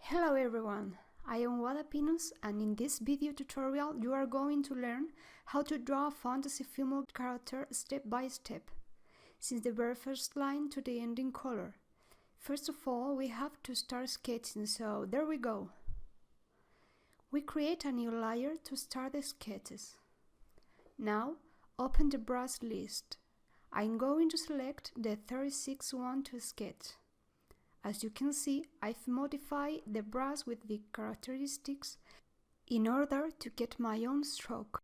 Hello everyone, I am Wadapinus and in this video tutorial you are going to learn how to draw a fantasy female character step by step, since the very first line to the ending color. First of all, we have to start sketching, so there we go. We create a new layer to start the sketches. Now, open the brush list. I'm going to select the 36 one to sketch. As you can see, I've modified the brush with the characteristics in order to get my own stroke.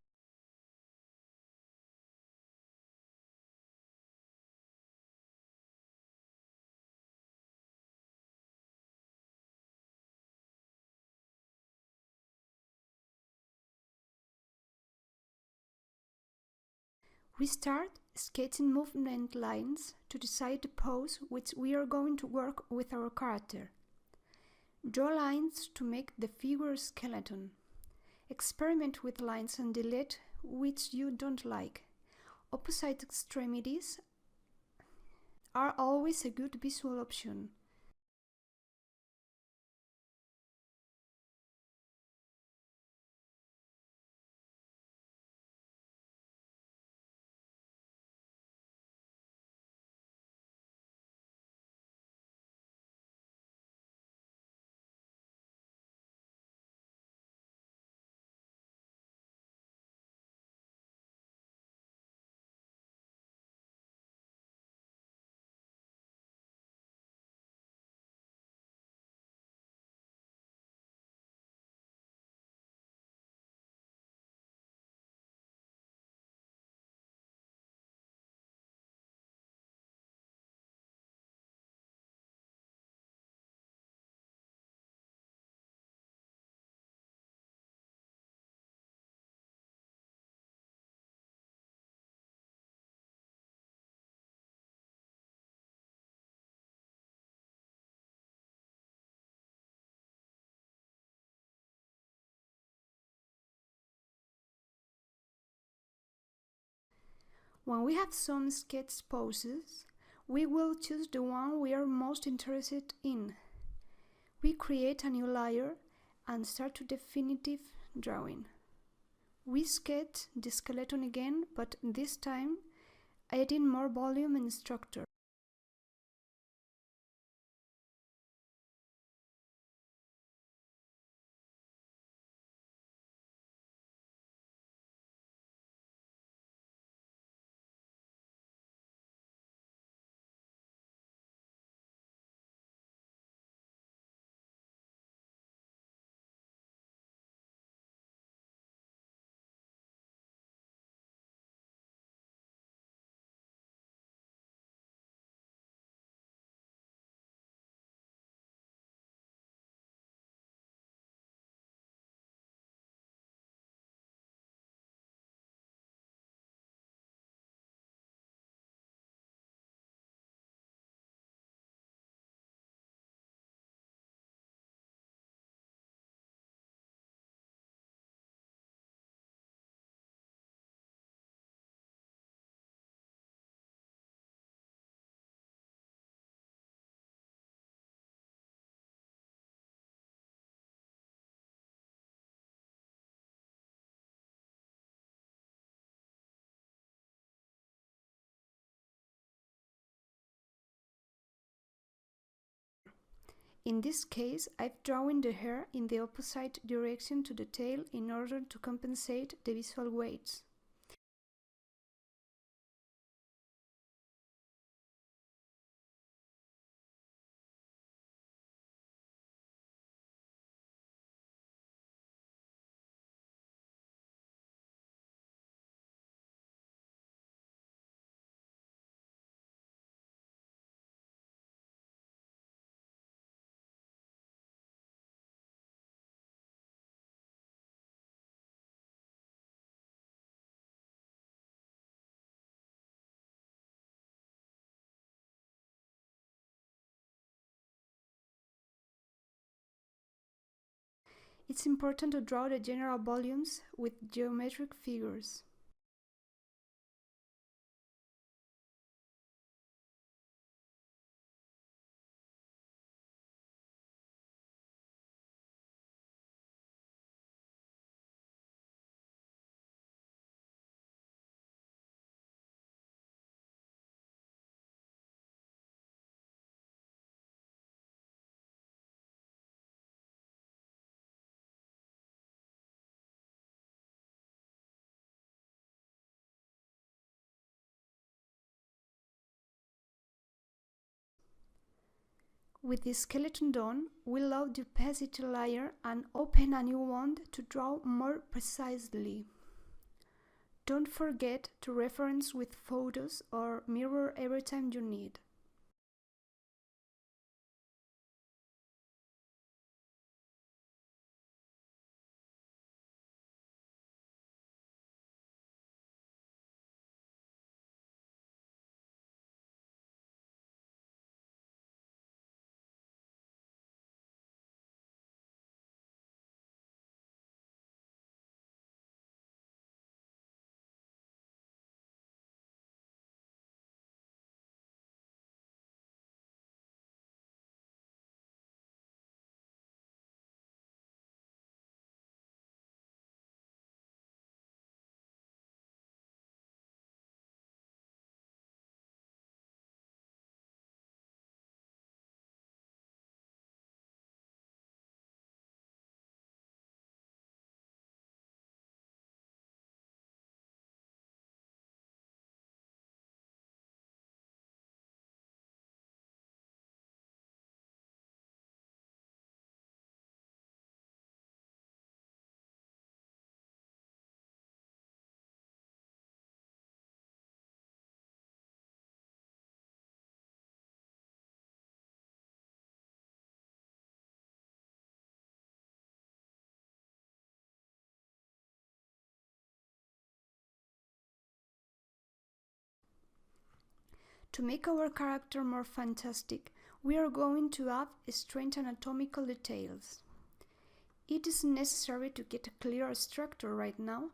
We start sketching movement lines to decide the pose which we are going to work with our character. Draw lines to make the figure skeleton. Experiment with lines and delete which you don't like. Opposite extremities are always a good visual option. When we have some sketch poses, we will choose the one we are most interested in. We create a new layer and start to definitive drawing. We sketch the skeleton again, but this time adding more volume and structure. In this case, I've drawn the hair in the opposite direction to the tail in order to compensate the visual weights. It's important to draw the general volumes with geometric figures. With the skeleton done, we'll load the opacity layer and open a new one to draw more precisely. Don't forget to reference with photos or mirror every time you need. To make our character more fantastic, we are going to add strange anatomical details. It is necessary to get a clear structure right now.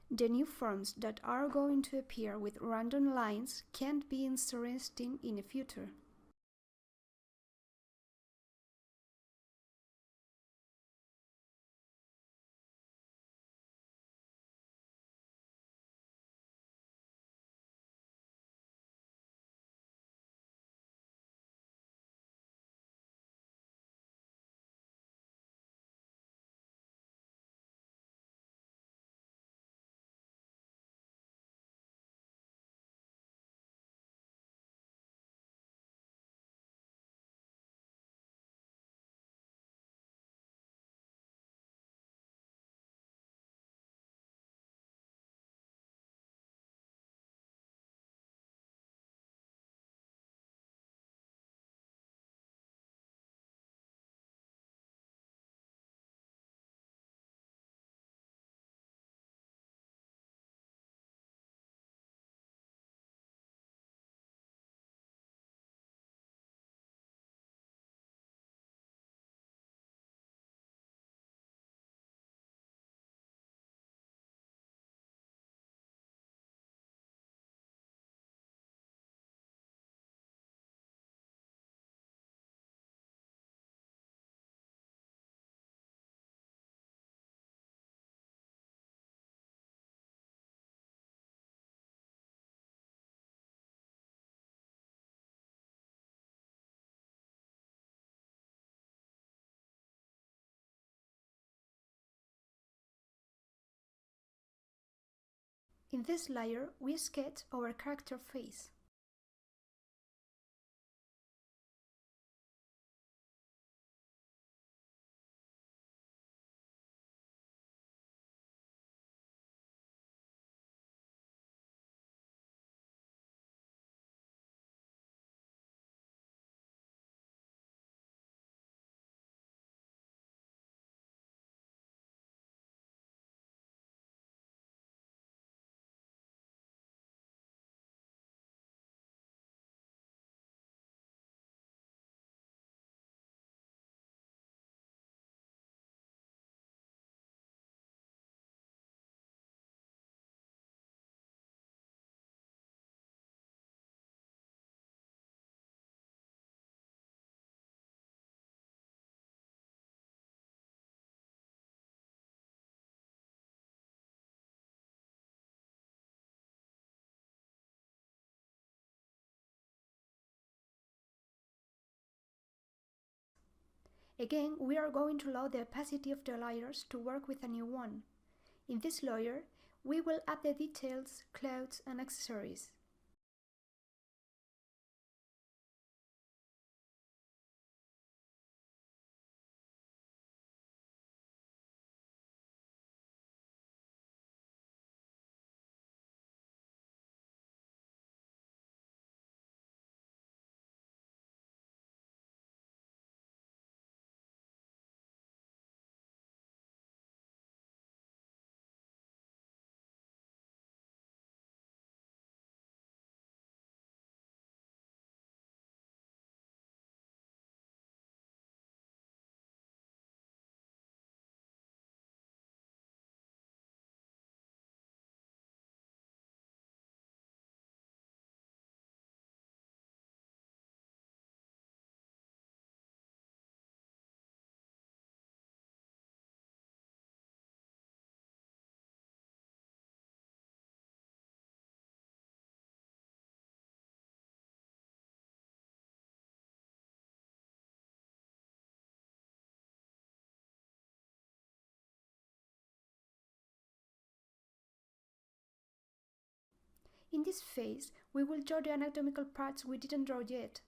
The new forms that are going to appear with random lines can't be interesting in the future. In this layer, we sketch our character face. Again, we are going to allow the opacity of the layers to work with a new one. In this layer, we will add the details, clouds, and accessories. In this phase, we will draw the anatomical parts we didn't draw yet.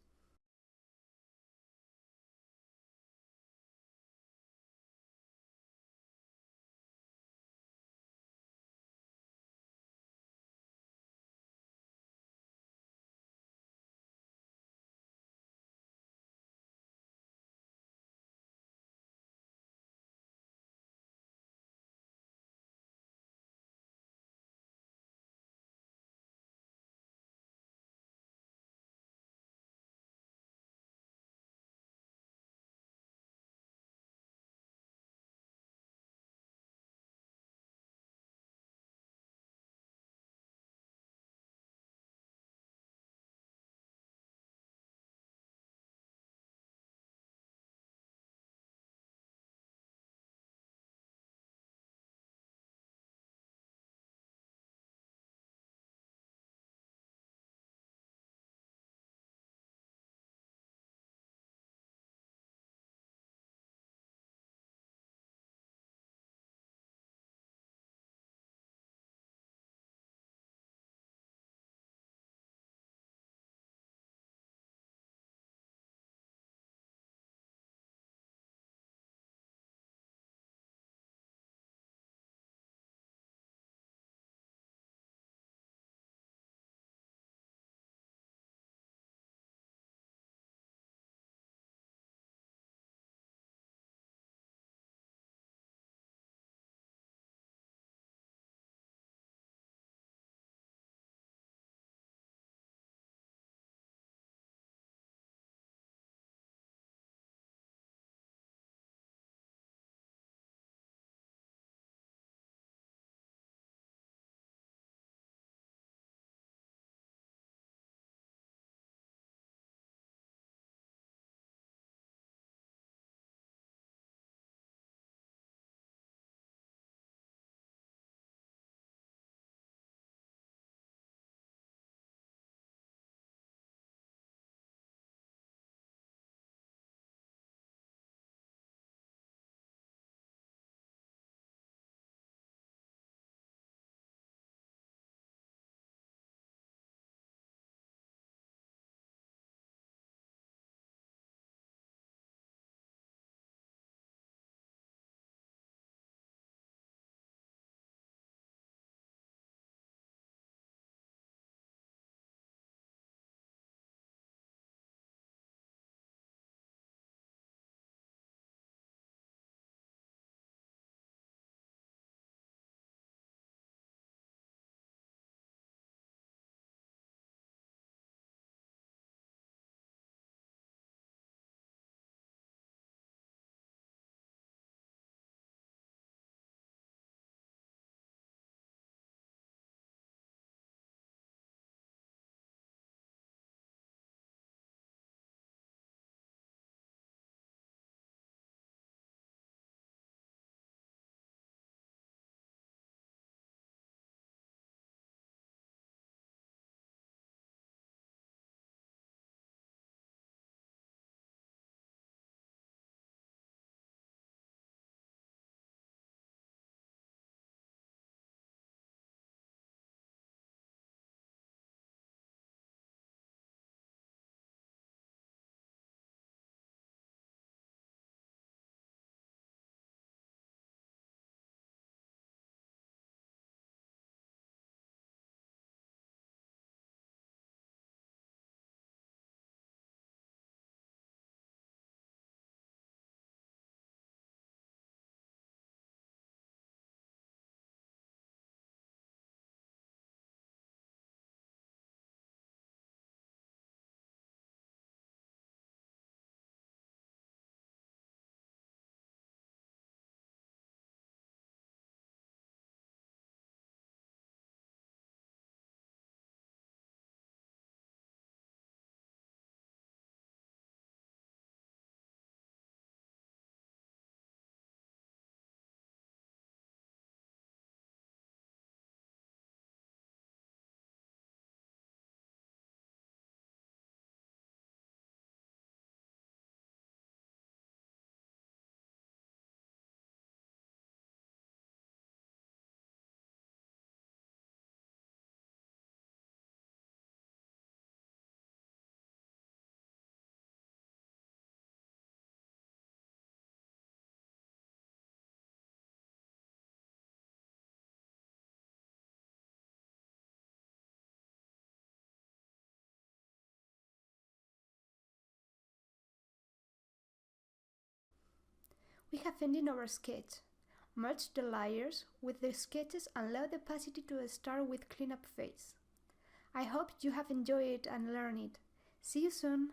We have ended our sketch. Merge the layers with the sketches and allow the opacity to start with cleanup phase. I hope you have enjoyed it and learned it. See you soon!